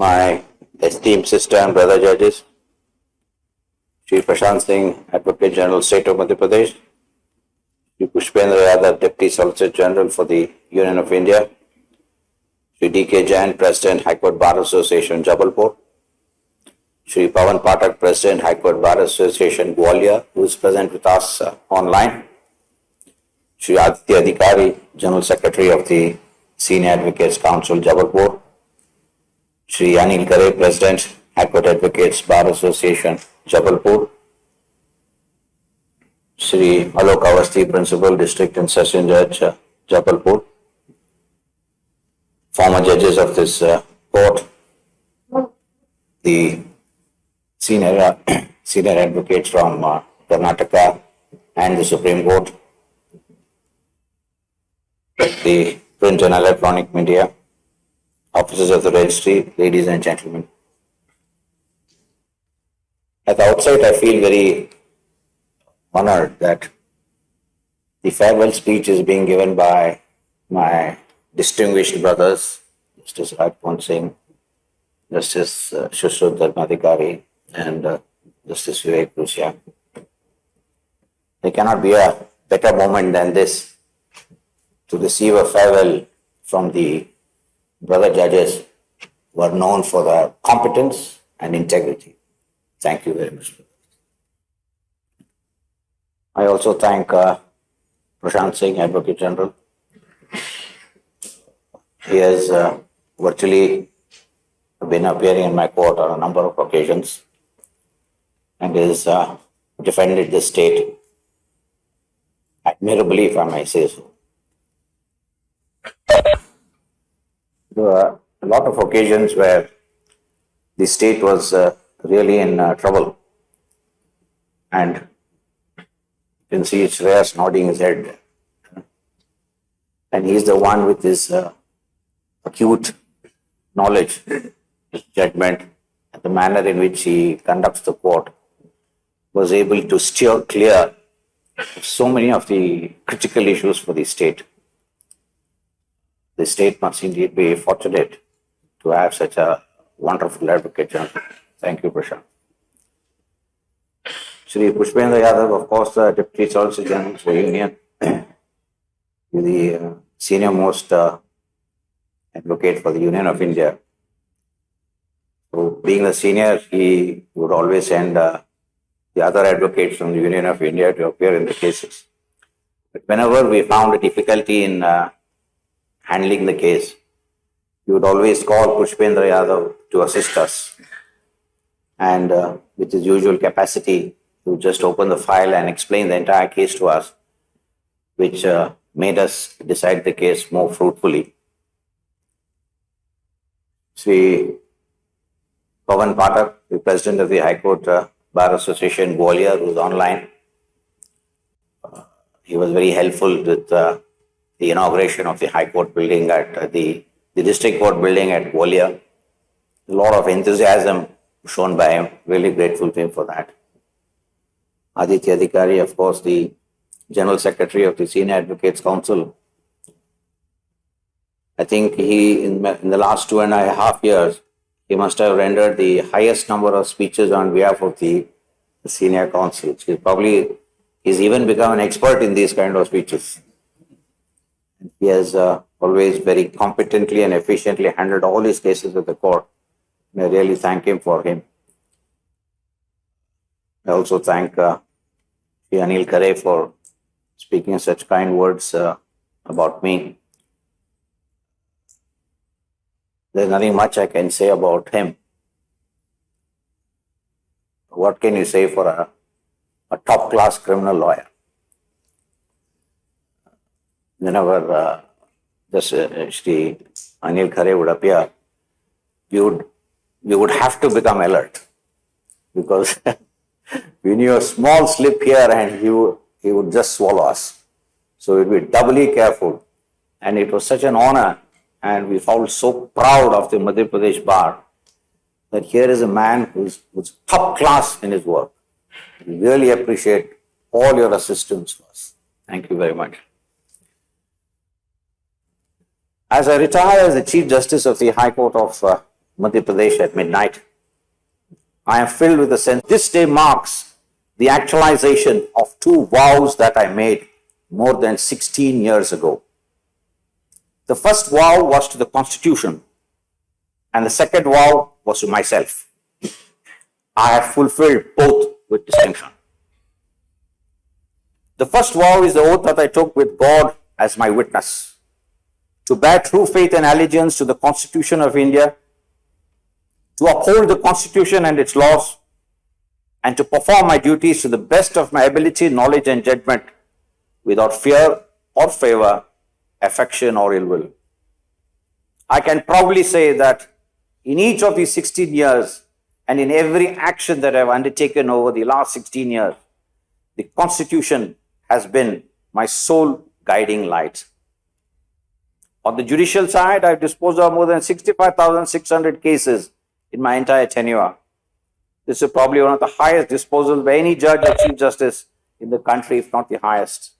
my esteemed sister and brother judges, Shri Prashant Singh, Advocate General, State of Madhya Pradesh, Shri Pushpendra Yadav, Deputy Solicitor General for the Union of India, Shri D.K. Jain, President, High Court Bar Association, Jabalpur, Shri Pawan Pathak, President, High Court Bar Association, Gwalior, who is present with us online, Shri Aditya Adhikari, General Secretary of the Senior Advocates Council, Jabalpur, Shri Anil Kare, President, High Court Advocates Bar Association, Jabalpur, Shri Alok Awasthi, Principal, District and Session Judge, Jabalpur, former judges of this court, the senior advocates from Karnataka and the Supreme Court, the print and electronic media, officers of the registry, ladies and gentlemen. At the outset, I feel very honored that the farewell speech is being given by my distinguished brothers, Justice Rajpal Singh, Justice Shushruta Dharmadhikari, and Justice Vivek Rusya. There cannot be a better moment than this to receive a farewell from the brother judges who are known for their competence and integrity. Thank you very much. I also thank Prashant Singh, Advocate General. He has virtually been appearing in my court on a number of occasions and has defended the state admirably, if I may say so. There were a lot of occasions where the state was really in trouble, and you can see Shreyas nodding his head, and he's the one with his acute knowledge, his judgment, and the manner in which he conducts the court was able to steer clear so many of the critical issues for the state. The state must indeed be fortunate to have such a wonderful advocate general. Thank you, Prashant. Shri Pushpendra Yadav, of course, the Deputy Solicitor General for Union, the senior most advocate for the Union of India. So, being the senior, he would always send the other advocates from the Union of India to appear in the cases. But whenever we found a difficulty in handling the case, he would always call Pushpendra Yadav to assist us. And with his usual capacity, he would just open the file and explain the entire case to us, which made us decide the case more fruitfully. Shri Pawan Pathak, the President of the High Court Bar Association, Gwalior, who is online, he was very helpful with the inauguration of the High Court building at the District Court building at Gwalior. A lot of enthusiasm shown by him. Really grateful to him for that. Aditya Adhikari, of course, the General Secretary of the Senior Advocates Council. I think he, in the last 2.5 years, he must have rendered the highest number of speeches on behalf of the Senior Council. He's even become an expert in these kind of speeches. He has always very competently and efficiently handled all his cases with the court. I really thank him for him. I also thank Anil Kare for speaking such kind words about me. There's nothing much I can say about him. What can you say for a top-class criminal lawyer? Whenever Shri Anil Kare would appear, you would have to become alert, because we knew a small slip here and he would just swallow us. So we'd be doubly careful. And it was such an honor, and we felt so proud of the Madhya Pradesh Bar that here is a man who's top class in his work. We really appreciate all your assistance for us. Thank you very much. As I retire as the Chief Justice of the High Court of Madhya Pradesh at midnight. I am filled with a sense. This day marks the actualization of two vows that I made more than 16 years ago. The first vow was to the Constitution, and the second vow was to myself. I have fulfilled both with distinction. The first vow is the oath that I took with God as my witness, to bear true faith and allegiance to the Constitution of India, to uphold the Constitution and its laws, and to perform my duties to the best of my ability, knowledge, and judgment, without fear or favor, affection or ill will. I can proudly say that in each of these 16 years and in every action that I have undertaken over the last 16 years, the Constitution has been my sole guiding light. On the judicial side, I have disposed of more than 65,600 cases in my entire tenure. This is probably one of the highest disposals by any judge or chief justice in the country, if not the highest.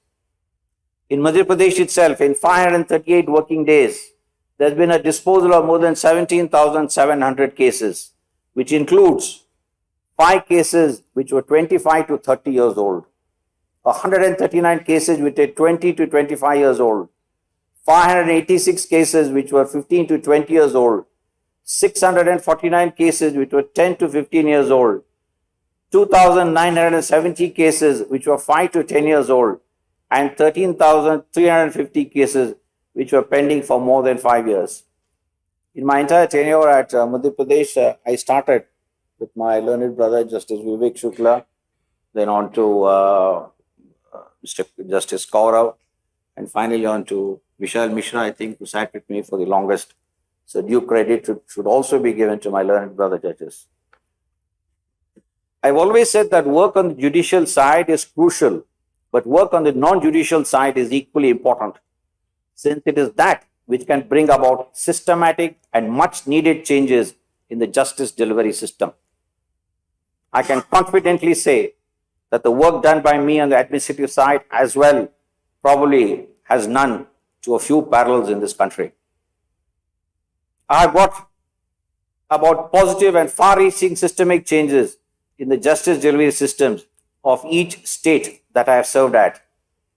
In Madhya Pradesh itself, in 538 working days, there has been a disposal of more than 17,700 cases, which includes 5 cases which were 25 to 30 years old, 139 cases which were 20 to 25 years old, 586 cases which were 15 to 20 years old, 649 cases which were 10 to 15 years old, 2,970 cases which were 5 to 10 years old, and 13,350 cases which were pending for more than 5 years. In my entire tenure at Madhya Pradesh, I started with my learned brother, Justice Vivek Shukla, then on to Mr. Justice Kaurav, and finally on to Vishal Mishra, I think, who sat with me for the longest. So due credit should also be given to my learned brother judges. I've always said that work on the judicial side is crucial, but work on the non-judicial side is equally important, since it is that which can bring about systematic and much needed changes in the justice delivery system. I can confidently say that the work done by me on the administrative side as well probably has none to a few parallels in this country. I have got about positive and far-reaching systemic changes in the justice delivery systems of each state that I have served at,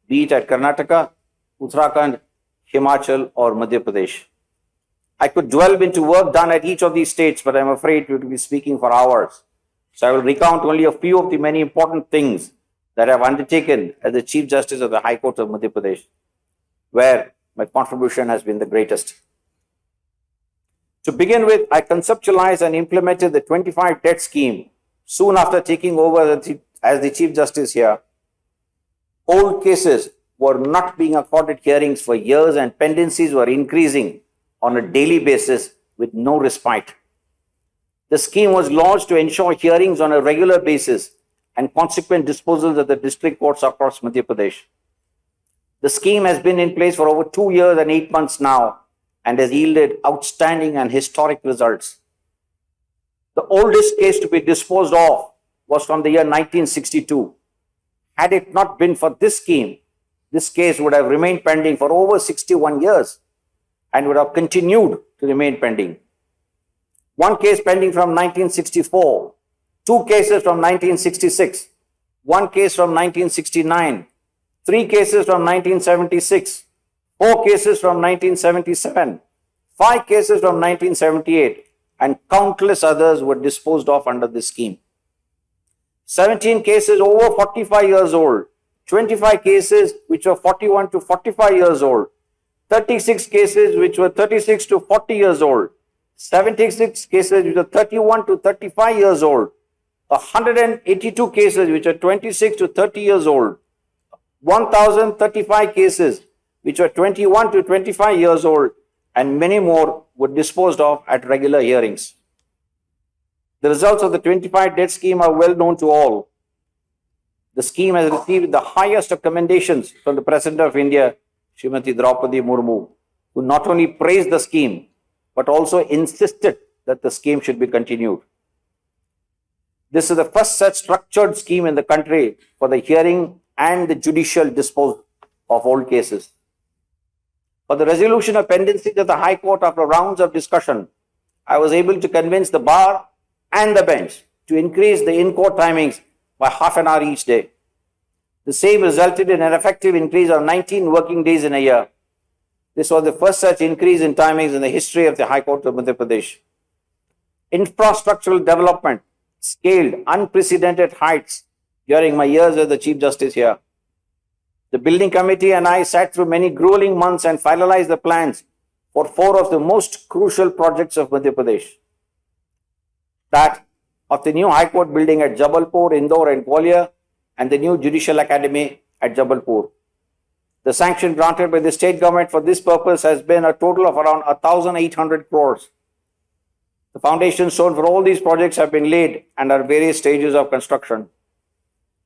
be it at Karnataka, Uttarakhand, Himachal or Madhya Pradesh. I could delve into work done at each of these states, but I'm afraid we will be speaking for hours. So I will recount only a few of the many important things that I have undertaken as the Chief Justice of the High Court of Madhya Pradesh, where my contribution has been the greatest. To begin with, I conceptualized and implemented the 25 debt scheme soon after taking over as the Chief Justice here. Old cases were not being accorded hearings for years and pendencies were increasing on a daily basis with no respite. The scheme was launched to ensure hearings on a regular basis and consequent disposals at the district courts across Madhya Pradesh. The scheme has been in place for over 2 years and 8 months now and has yielded outstanding and historic results. The oldest case to be disposed of was from the year 1962. Had it not been for this scheme, this case would have remained pending for over 61 years and would have continued to remain pending. One case pending from 1964, 2 cases from 1966, 1 case from 1969, 3 cases from 1976, 4 cases from 1977, 5 cases from 1978, and countless others were disposed of under this scheme. 17 cases over 45 years old, 25 cases which were 41 to 45 years old, 36 cases which were 36 to 40 years old, 76 cases which were 31 to 35 years old, 182 cases which are 26 to 30 years old, 1,035 cases which were 21 to 25 years old, and many more were disposed of at regular hearings. The results of the 25 debt scheme are well known to all. The scheme has received the highest of commendations from the President of India, Srimati Draupadi Murmu, who not only praised the scheme, but also insisted that the scheme should be continued. This is the first such structured scheme in the country for the hearing and the judicial disposal of old cases. For the resolution of pendencies at the High Court after rounds of discussion, I was able to convince the bar and the bench to increase the in-court timings by half an hour each day. The same resulted in an effective increase of 19 working days in a year. This was the first such increase in timings in the history of the High Court of Madhya Pradesh. Infrastructural development scaled unprecedented heights during my years as the Chief Justice here. The building committee and I sat through many grueling months and finalized the plans for 4 of the most crucial projects of Madhya Pradesh. That of the new High Court building at Jabalpur, Indore and Gwalior, and the new Judicial Academy at Jabalpur. The sanction granted by the state government for this purpose has been a total of around 1,800 crores. The foundation stone for all these projects have been laid and are various stages of construction.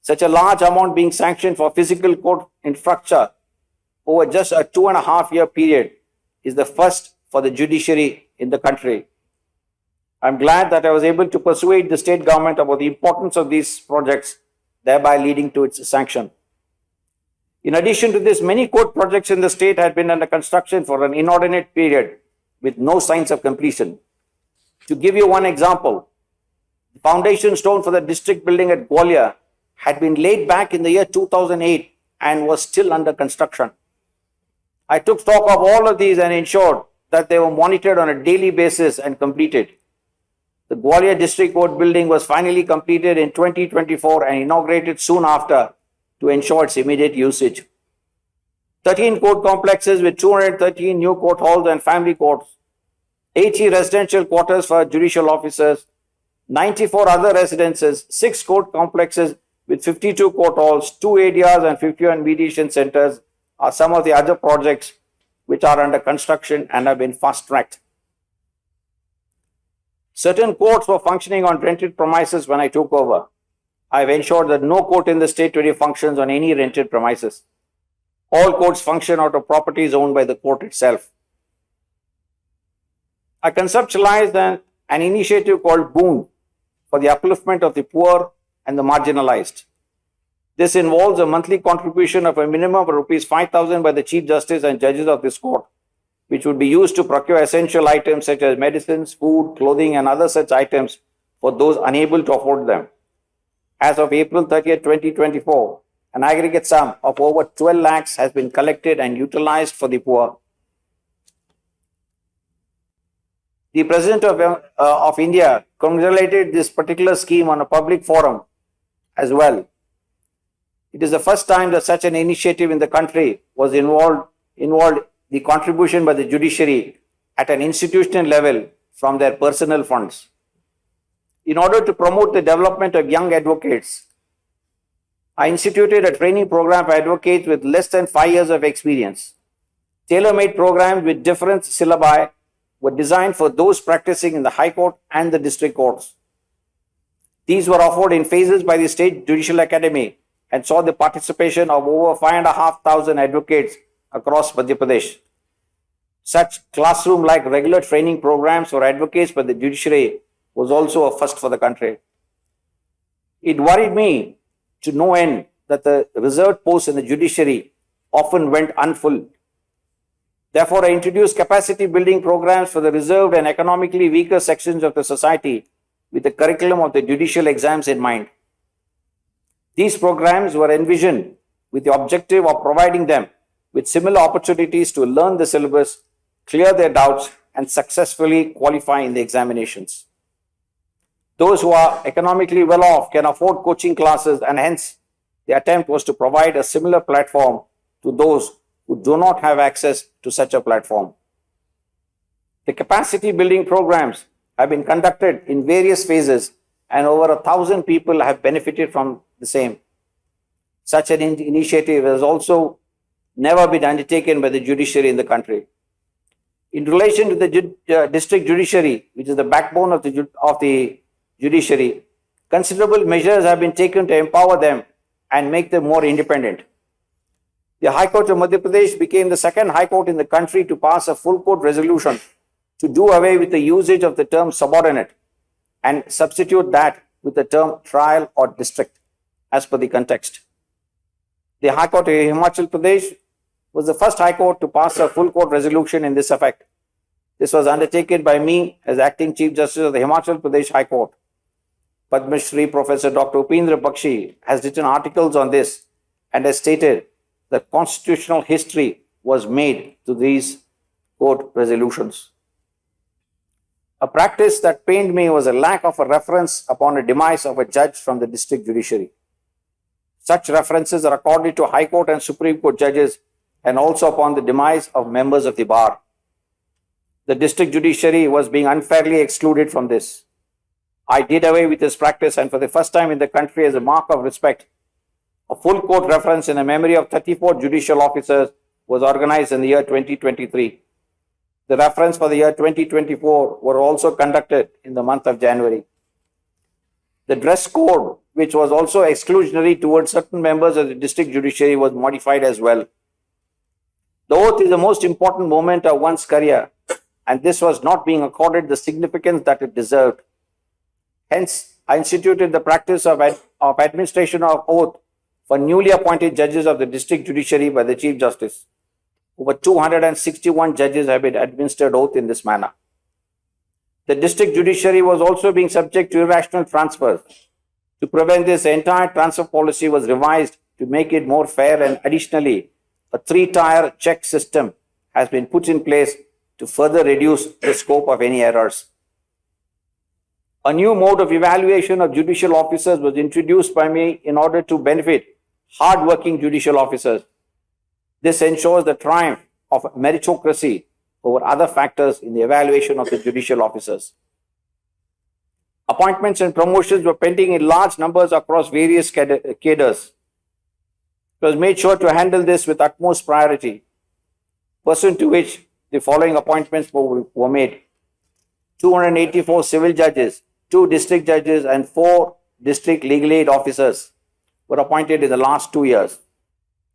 Such a large amount being sanctioned for physical court infrastructure over just a 2.5-year period is the first for the judiciary in the country. I'm glad that I was able to persuade the state government about the importance of these projects, thereby leading to its sanction. In addition to this, many court projects in the state had been under construction for an inordinate period with no signs of completion. To give you one example, the foundation stone for the district building at Gwalior had been laid back in the year 2008 and was still under construction. I took stock of all of these and ensured that they were monitored on a daily basis and completed. The Gwalior District Court building was finally completed in 2024 and inaugurated soon after to ensure its immediate usage. 13 court complexes with 213 new court halls and family courts, 80 residential quarters for judicial officers, 94 other residences, 6 court complexes with 52 court halls, 2 ADRs and 51 mediation centers are some of the other projects which are under construction and have been fast-tracked. Certain courts were functioning on rented premises when I took over. I have ensured that no court in the state today functions on any rented premises. All courts function out of properties owned by the court itself. I conceptualized an initiative called Boon for the upliftment of the poor and the marginalized. This involves a monthly contribution of a minimum of rupees 5,000 by the Chief Justice and judges of this court, which would be used to procure essential items such as medicines, food, clothing, and other such items for those unable to afford them. As of April 30th, 2024, an aggregate sum of over 12 lakhs has been collected and utilized for the poor. The President of India congratulated this particular scheme on a public forum as well. It is the first time that such an initiative in the country was involved the contribution by the judiciary at an institutional level from their personal funds. In order to promote the development of young advocates, I instituted a training program for advocates with less than 5 years of experience. Tailor-made programs with different syllabi were designed for those practicing in the High Court and the district courts. These were offered in phases by the State Judicial Academy and saw the participation of over 5,500 advocates across Madhya Pradesh. Such classroom-like regular training programs for advocates by the judiciary was also a first for the country. It worried me to no end that the reserved posts in the judiciary often went unfilled. Therefore, I introduced capacity building programs for the reserved and economically weaker sections of the society with the curriculum of the judicial exams in mind. These programs were envisioned with the objective of providing them with similar opportunities to learn the syllabus, clear their doubts, and successfully qualify in the examinations. Those who are economically well off can afford coaching classes, and hence the attempt was to provide a similar platform to those who do not have access to such a platform. The capacity building programs have been conducted in various phases and over 1,000 people have benefited from the same. Such an initiative has also never been undertaken by the judiciary in the country. In relation to the district judiciary, which is the backbone of the judiciary, considerable measures have been taken to empower them and make them more independent. The High Court of Madhya Pradesh became the second High Court in the country to pass a full court resolution to do away with the usage of the term subordinate and substitute that with the term trial or district as per the context. The High Court of Himachal Pradesh was the first High Court to pass a full court resolution in this effect. This was undertaken by me as Acting Chief Justice of the Himachal Pradesh High Court. Padma Shri Professor Dr. Upendra Bakshi has written articles on this and has stated that constitutional history was made to these court resolutions. A practice that pained me was a lack of a reference upon a demise of a judge from the district judiciary. Such references are accorded to High Court and Supreme Court judges and also upon the demise of members of the bar. The district judiciary was being unfairly excluded from this. I did away with this practice, and for the first time in the country, as a mark of respect, a full court reference in a memory of 34 judicial officers was organized in the year 2023. The reference for the year 2024 were also conducted in the month of January. The dress code, which was also exclusionary towards certain members of the district judiciary, was modified as well. The oath is the most important moment of one's career, and this was not being accorded the significance that it deserved. Hence, I instituted the practice of administration of oath for newly appointed judges of the district judiciary by the Chief Justice. Over 261 judges have been administered oath in this manner. The district judiciary was also being subject to irrational transfers. To prevent this, the entire transfer policy was revised to make it more fair, and additionally, a 3-tier check system has been put in place to further reduce the scope of any errors. A new mode of evaluation of judicial officers was introduced by me in order to benefit hard-working judicial officers. This ensures the triumph of meritocracy over other factors in the evaluation of the judicial officers. Appointments and promotions were pending in large numbers across various cadres. It was made sure to handle this with utmost priority, pursuant to which the following appointments were made. 284 civil judges, 2 district judges, and 4 district legal aid officers were appointed in the last 2 years.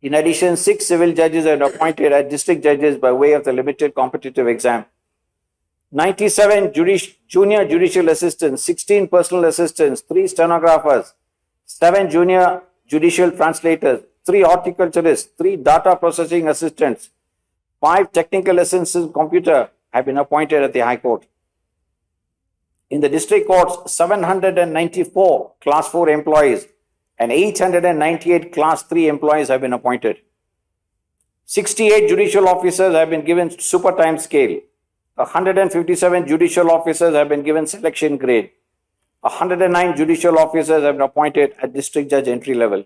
In addition, 6 civil judges are appointed as district judges by way of the limited competitive exam. 97 junior judicial assistants, 16 personal assistants, 3 stenographers, 7 junior judicial translators, 3 horticulturists, 3 data processing assistants, 5 technical assistants in computer have been appointed at the High Court. In the district courts, 794 Class 4 employees and 898 Class 3 employees have been appointed. 68 judicial officers have been given super time scale. 157 judicial officers have been given selection grade. 109 judicial officers have been appointed at district judge entry level.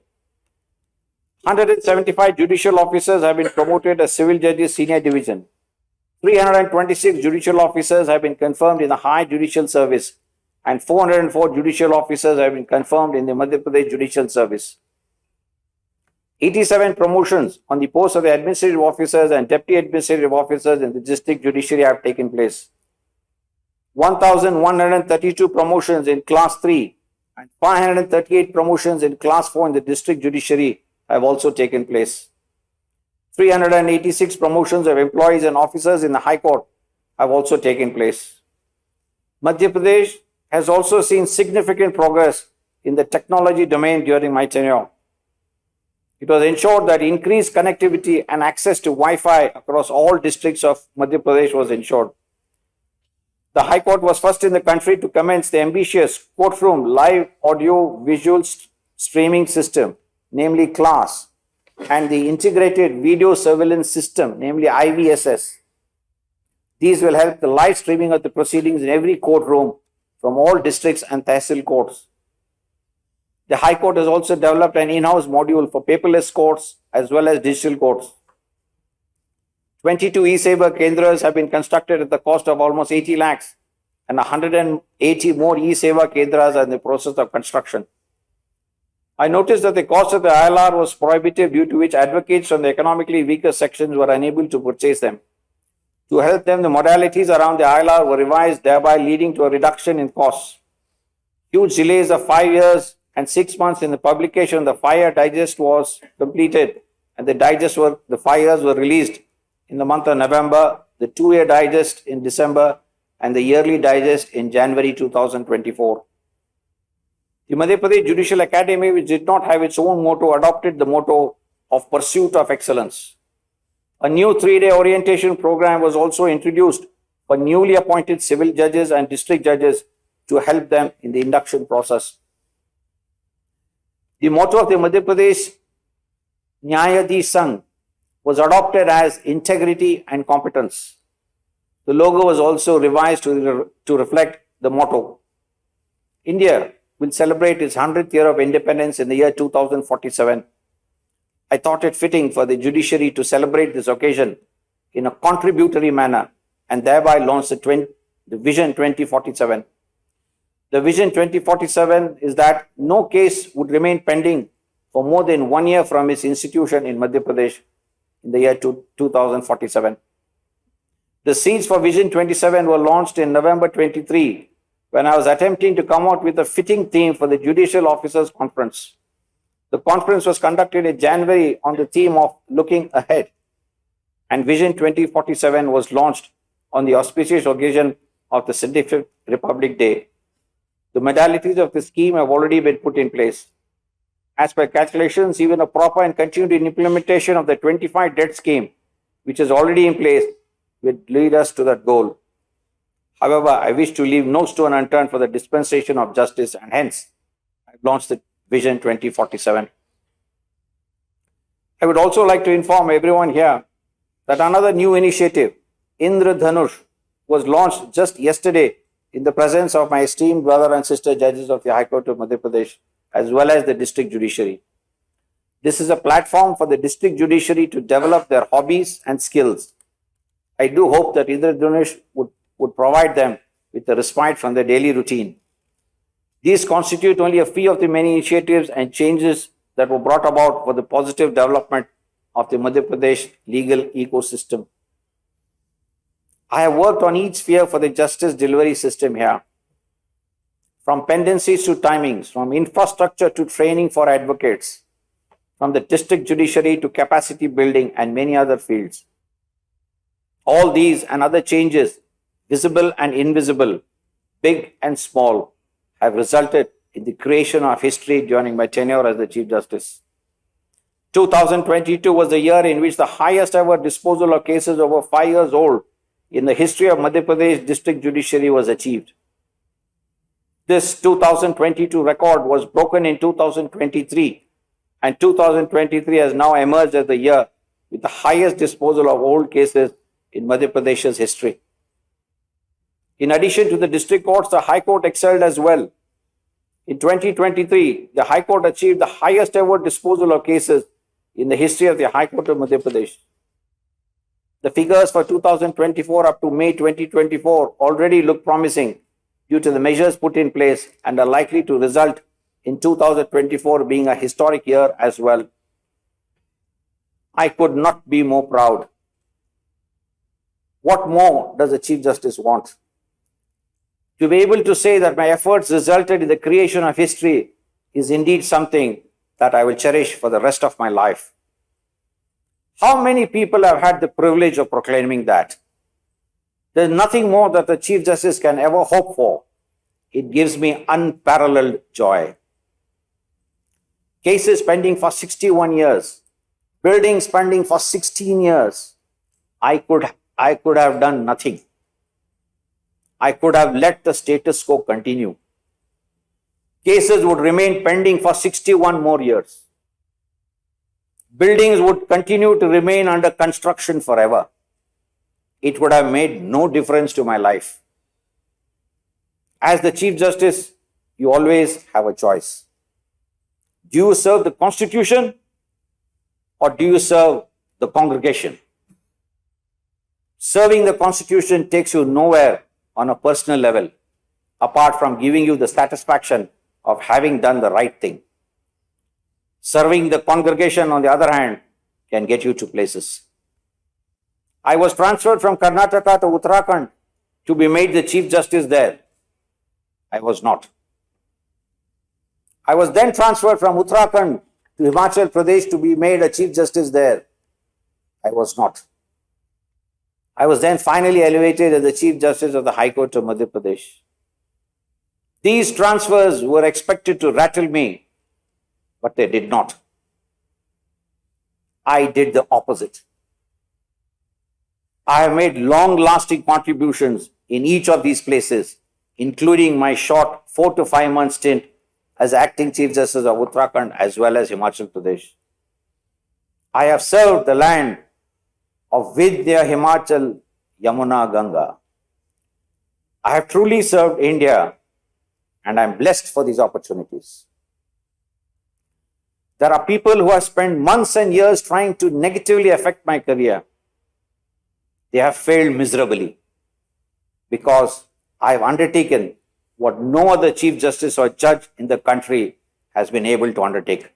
175 judicial officers have been promoted as civil judges senior division. 326 judicial officers have been confirmed in the High Judicial Service, and 404 judicial officers have been confirmed in the Madhya Pradesh Judicial Service. 87 promotions on the post of the administrative officers and deputy administrative officers in the district judiciary have taken place. 1,132 promotions in Class 3 and 538 promotions in Class 4 in the district judiciary have also taken place. 386 promotions of employees and officers in the High Court have also taken place. Madhya Pradesh has also seen significant progress in the technology domain during my tenure. It was ensured that increased connectivity and access to Wi-Fi across all districts of Madhya Pradesh was ensured. The High Court was first in the country to commence the ambitious courtroom live audio visual streaming system, namely CLAS, and the integrated video surveillance system, namely IVSS. These will help the live streaming of the proceedings in every courtroom from all districts and tehsil courts. The High Court has also developed an in-house module for paperless courts as well as digital courts. 22 e-Seva Kendras have been constructed at the cost of almost 80 lakhs, and 180 more e-Seva Kendras are in the process of construction. I noticed that the cost of the ILR was prohibitive, due to which advocates from the economically weaker sections were unable to purchase them. To help them, the modalities around the ILR were revised, thereby leading to a reduction in costs. Huge delays of 5 years and 6 months in the publication of the 5-year digest was completed, and the 5 years were released in the month of November, the 2-year digest in December, and the yearly digest in January 2024. The Madhya Pradesh Judicial Academy, which did not have its own motto, adopted the motto of pursuit of excellence. A new 3-day orientation program was also introduced for newly appointed civil judges and district judges to help them in the induction process. The motto of the Madhya Pradesh Nyayadhi Sangh was adopted as integrity and competence. The logo was also revised to reflect the motto. India will celebrate its 100th year of independence in the year 2047. I thought it fitting for the judiciary to celebrate this occasion in a contributory manner and thereby launch the Vision 2047. The Vision 2047 is that no case would remain pending for more than 1 year from its institution in Madhya Pradesh in the year 2047. The seeds for Vision 27 were launched in November 23 when I was attempting to come out with a fitting theme for the Judicial Officers Conference. The conference was conducted in January on the theme of looking ahead, and Vision 2047 was launched on the auspicious occasion of the 75th Republic Day. The modalities of the scheme have already been put in place. As per calculations, even a proper and continued implementation of the 25 debt scheme, which is already in place, will lead us to that goal. However, I wish to leave no stone unturned for the dispensation of justice, and hence I've launched the Vision 2047. I would also like to inform everyone here that another new initiative, Indradhanush, was launched just yesterday in the presence of my esteemed brother and sister judges of the High Court of Madhya Pradesh, as well as the District Judiciary. This is a platform for the District Judiciary to develop their hobbies and skills. I do hope that Indradhanush would provide them with a respite from their daily routine. These constitute only a few of the many initiatives and changes that were brought about for the positive development of the Madhya Pradesh legal ecosystem. I have worked on each sphere for the justice delivery system here, from pendencies to timings, from infrastructure to training for advocates, from the district judiciary to capacity building and many other fields. All these and other changes, visible and invisible, big and small, have resulted in the creation of history during my tenure as the Chief Justice. 2022 was the year in which the highest ever disposal of cases over 5 years old in the history of Madhya Pradesh District Judiciary was achieved. This 2022 record was broken in 2023, and 2023 has now emerged as the year with the highest disposal of old cases in Madhya Pradesh's history. In addition to the district courts, the High Court excelled as well. In 2023, the High Court achieved the highest ever disposal of cases in the history of the High Court of Madhya Pradesh. The figures for 2024 up to May 2024 already look promising due to the measures put in place and are likely to result in 2024 being a historic year as well. I could not be more proud. What more does the Chief Justice want? To be able to say that my efforts resulted in the creation of history is indeed something that I will cherish for the rest of my life. How many people have had the privilege of proclaiming that? There is nothing more that the Chief Justice can ever hope for. It gives me unparalleled joy. Cases pending for 61 years, buildings pending for 16 years. I could have done nothing. I could have let the status quo continue. Cases would remain pending for 61 more years. Buildings would continue to remain under construction forever. It would have made no difference to my life. As the Chief Justice, you always have a choice. Do you serve the Constitution or do you serve the congregation? Serving the Constitution takes you nowhere on a personal level, apart from giving you the satisfaction of having done the right thing. Serving the congregation, on the other hand, can get you to places. I was transferred from Karnataka to Uttarakhand to be made the Chief Justice there. I was not. I was then transferred from Uttarakhand to Himachal Pradesh to be made a Chief Justice there. I was not. I was then finally elevated as the Chief Justice of the High Court of Madhya Pradesh. These transfers were expected to rattle me, but they did not. I did the opposite. I have made long-lasting contributions in each of these places, including my short 4 to 5 month stint as acting Chief Justice of Uttarakhand as well as Himachal Pradesh. I have served the land of Vidya, Himachal, Yamuna, Ganga. I have truly served India and I am blessed for these opportunities. There are people who have spent months and years trying to negatively affect my career. They have failed miserably because I have undertaken what no other Chief Justice or judge in the country has been able to undertake.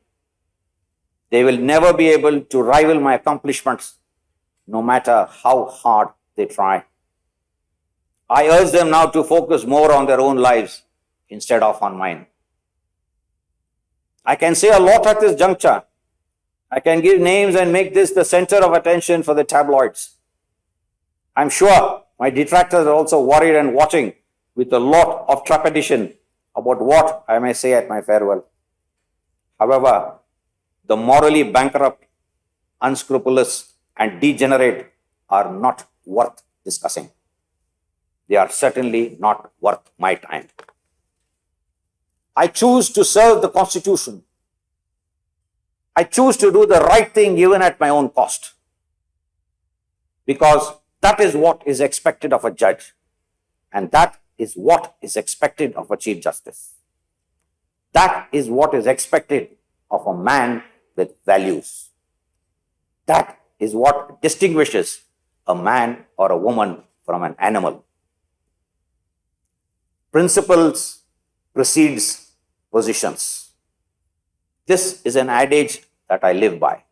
They will never be able to rival my accomplishments, no matter how hard they try. I urge them now to focus more on their own lives instead of on mine. I can say a lot at this juncture. I can give names and make this the center of attention for the tabloids. I'm sure my detractors are also worried and watching with a lot of trepidation about what I may say at my farewell. However, the morally bankrupt, unscrupulous, and degenerate are not worth discussing. They are certainly not worth my time. I choose to serve the Constitution. I choose to do the right thing even at my own cost, because that is what is expected of a judge, and that is what is expected of a Chief Justice. That is what is expected of a man with values. That is what distinguishes a man or a woman from an animal. Principles precedes positions. This is an adage that I live by.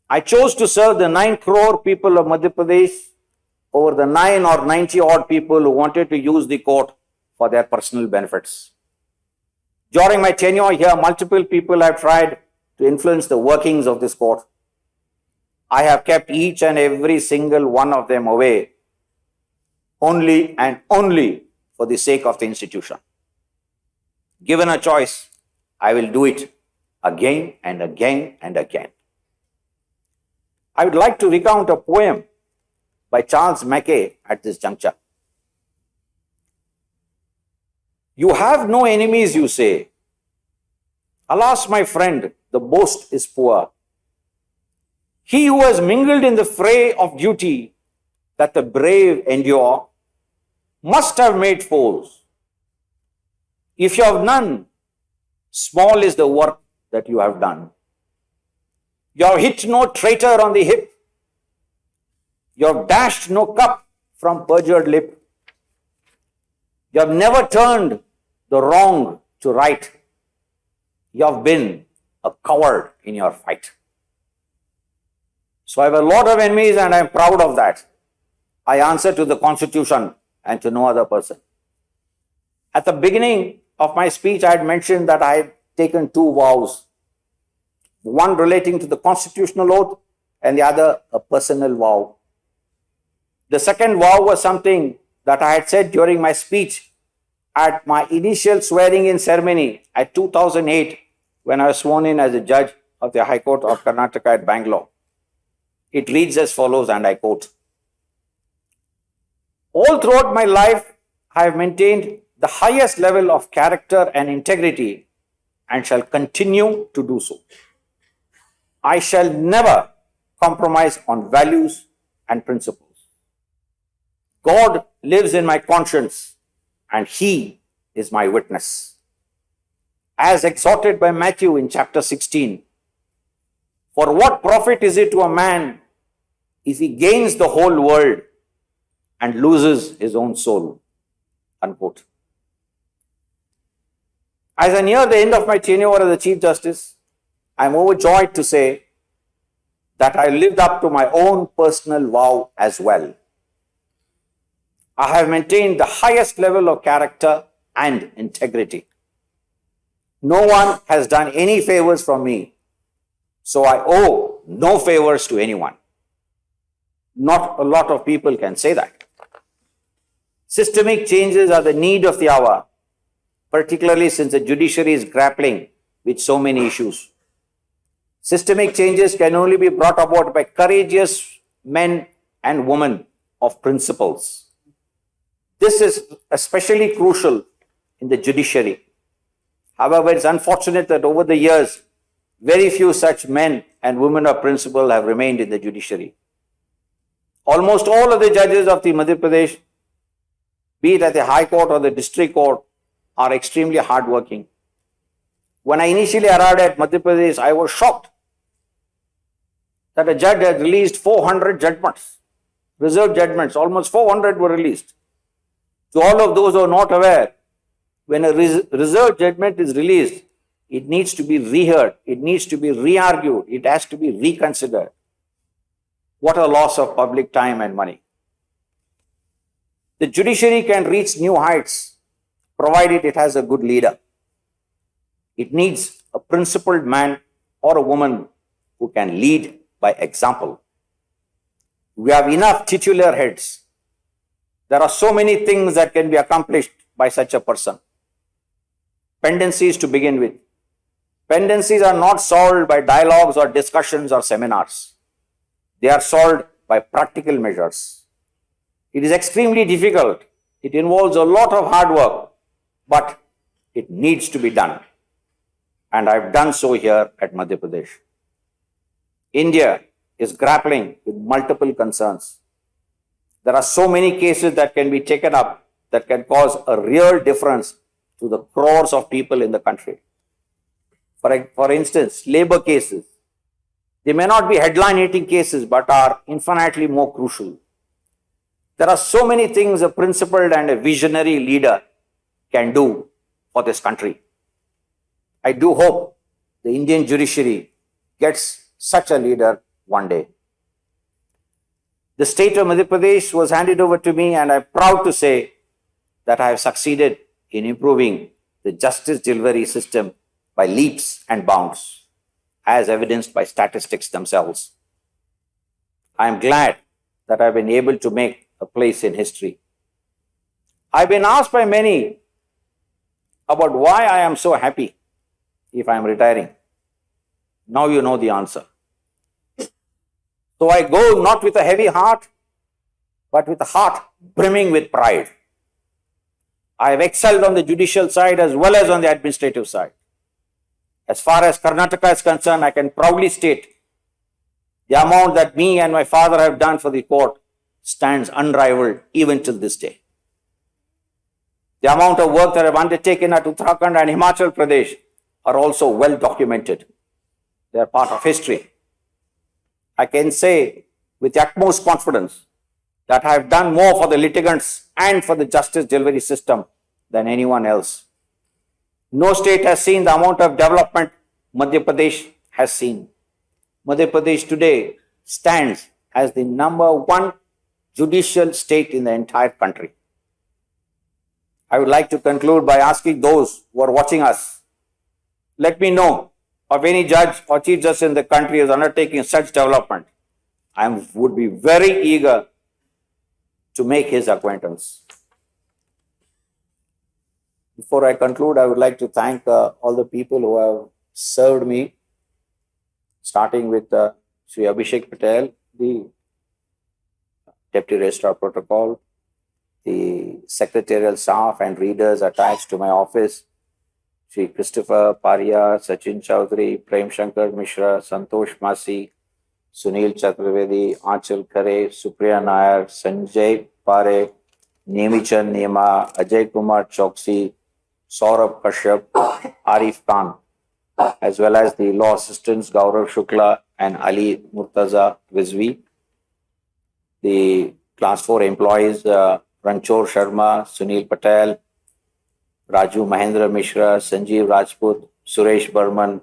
I chose to serve the 9 crore people of Madhya Pradesh over the 9 or 90 odd people who wanted to use the court for their personal benefits. During my tenure here, multiple people have tried to influence the workings of this court. I have kept each and every single one of them away only and only for the sake of the institution. Given a choice, I will do it again and again and again. I would like to recount a poem by Charles Mackay at this juncture. You have no enemies, you say. Alas, my friend, the boast is poor. He who has mingled in the fray of duty that the brave endure must have made foes. If you have none, small is the work that you have done. You have hit no traitor on the hip. You have dashed no cup from perjured lip. You have never turned the wrong to right. You have been a coward in your fight. So I have a lot of enemies and I am proud of that. I answer to the Constitution and to no other person. At the beginning of my speech, I had mentioned that I had taken 2 vows. One relating to the constitutional oath and the other a personal vow. The second vow was something that I had said during my speech at my initial swearing-in ceremony at 2008 when I was sworn in as a judge of the High Court of Karnataka at Bangalore. It reads as follows, and I quote, all throughout my life, I have maintained the highest level of character and integrity and shall continue to do so. I shall never compromise on values and principles. God lives in my conscience and He is my witness. As exhorted by Matthew in chapter 16, for what profit is it to a man if he gains the whole world and loses his own soul? Unquote. As I near the end of my tenure as the Chief Justice, I am overjoyed to say that I lived up to my own personal vow as well. I have maintained the highest level of character and integrity. No one has done any favors from me, so I owe no favors to anyone. Not a lot of people can say that. Systemic changes are the need of the hour, particularly since the judiciary is grappling with so many issues. Systemic changes can only be brought about by courageous men and women of principles. This is especially crucial in the judiciary. However, it's unfortunate that over the years, very few such men and women of principle have remained in the judiciary. Almost all of the judges of the Madhya Pradesh, be it at the High Court or the District Court, are extremely hardworking. When I initially arrived at Madhya Pradesh, I was shocked that a judge had released 400 judgments, reserved judgments, almost 400 were released. To all of those who are not aware, when a reserved judgment is released, it needs to be reheard, it needs to be re-argued, it has to be reconsidered. What a loss of public time and money. The judiciary can reach new heights provided it has a good leader. It needs a principled man or a woman who can lead by example. We have enough titular heads. There are so many things that can be accomplished by such a person. Pendencies to begin with. Pendencies are not solved by dialogues or discussions or seminars. They are solved by practical measures. It is extremely difficult. It involves a lot of hard work, but it needs to be done. And I've done so here at Madhya Pradesh. India is grappling with multiple concerns. There are so many cases that can be taken up that can cause a real difference to the crores of people in the country. For instance, labor cases. They may not be headline-hitting cases, but are infinitely more crucial. There are so many things a principled and a visionary leader can do for this country. I do hope the Indian judiciary gets such a leader one day. The state of Madhya Pradesh was handed over to me, and I'm proud to say that I have succeeded in improving the justice delivery system by leaps and bounds, as evidenced by statistics themselves. I am glad that I've been able to make a place in history. I've been asked by many about why I am so happy if I am retiring. Now you know the answer. So I go not with a heavy heart, but with a heart brimming with pride. I have excelled on the judicial side as well as on the administrative side. As far as Karnataka is concerned, I can proudly state the amount that me and my father have done for the court stands unrivaled even till this day. The amount of work that I have undertaken at Uttarakhand and Himachal Pradesh are also well documented. They are part of history. I can say with the utmost confidence that I have done more for the litigants and for the justice delivery system than anyone else. No state has seen the amount of development Madhya Pradesh has seen. Madhya Pradesh today stands as the #1 judicial state in the entire country. I would like to conclude by asking those who are watching us, let me know of any judge or chief justice in the country who is undertaking such development. I would be very eager to make his acquaintance. Before I conclude, I would like to thank all the people who have served me, starting with Sri Abhishek Patel, the Deputy Registrar Protocol, the secretarial staff and readers attached to my office, Sri Christopher Paria, Sachin Chaudhary, Prem Shankar Mishra, Santosh Masi, Sunil Chaturvedi, Aanchal Khare, Supriya Nair, Sanjay Pare, Nemichand Nema, Ajay Kumar Choksi, Saurabh Kashyap, Arif Khan, as well as the law assistants Gaurav Shukla and Ali Murtaza Rizvi, the class 4 employees Ranchor Sharma, Sunil Patel, Raju Mahendra Mishra, Sanjeev Rajput, Suresh Burman,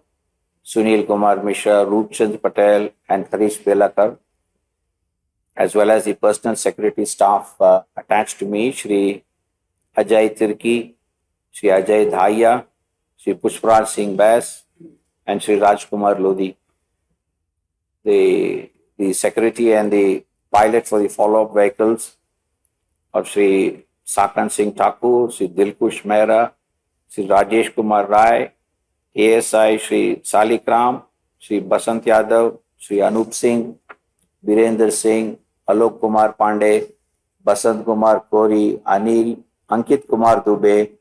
Sunil Kumar Mishra, Roopchand Patel and Harish Belakar, as well as the personal secretary staff attached to me, Shri Ajay Tirki, Shri Ajay Dhaya, Shri Pushpraj Singh Bass and Shri Rajkumar Lodi. The secretary and the pilot for the follow-up vehicles of Shri Sakan Singh Thakur, Shri Dilkush Mehra, Shri Rajesh Kumar Rai, ASI Shri Salikram, Shri Basant Yadav, Shri Anup Singh, Virender Singh, Alok Kumar Pandey, Basant Kumar Kori, Anil, Ankit Kumar Dubey,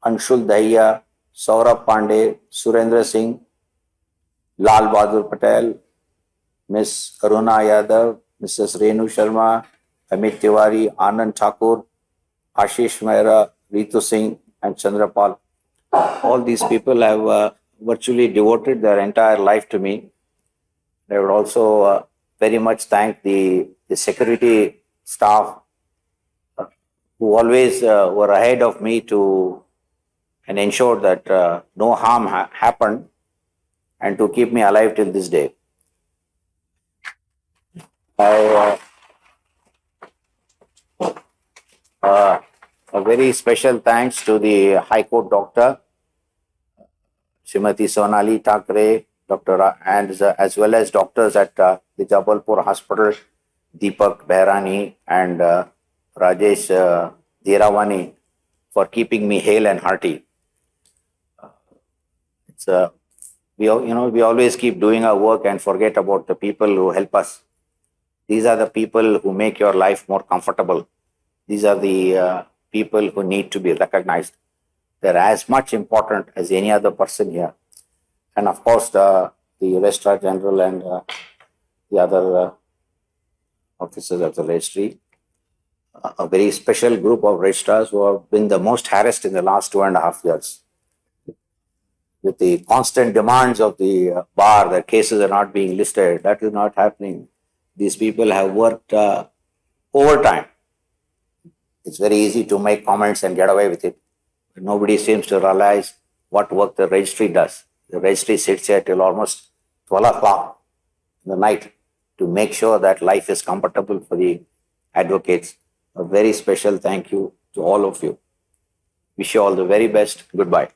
Anshul Dahiya, Saurabh Pandey, Surendra Singh, Lal Bahadur Patel, Ms. Aruna Yadav, Mrs. Renu Sharma, Amit Tiwari, Anand Thakur, Ashish Mehra, Ritu Singh, and Chandrapal. All these people have virtually devoted their entire life to me. I would also very much thank the security staff who always were ahead of me to and ensured that no harm happened and to keep me alive till this day. A very special thanks to the High Court doctor, Srimati Sonali Thakre, and as well as doctors at the Jabalpur Hospital, Deepak Behrani and Rajesh Dhiravani, for keeping me hale and hearty. We always keep doing our work and forget about the people who help us. These are the people who make your life more comfortable. These are the people who need to be recognized. They're as much important as any other person here. And of course, the Registrar General and the other officers of the registry. A very special group of registrars who have been the most harassed in the last 2.5 years. With the constant demands of the bar that cases are not being listed, that is not happening. These people have worked overtime. It's very easy to make comments and get away with it. But nobody seems to realize what work the registry does. The registry sits here till almost 12 o'clock in the night to make sure that life is comfortable for the advocates. A very special thank you to all of you. Wish you all the very best. Goodbye.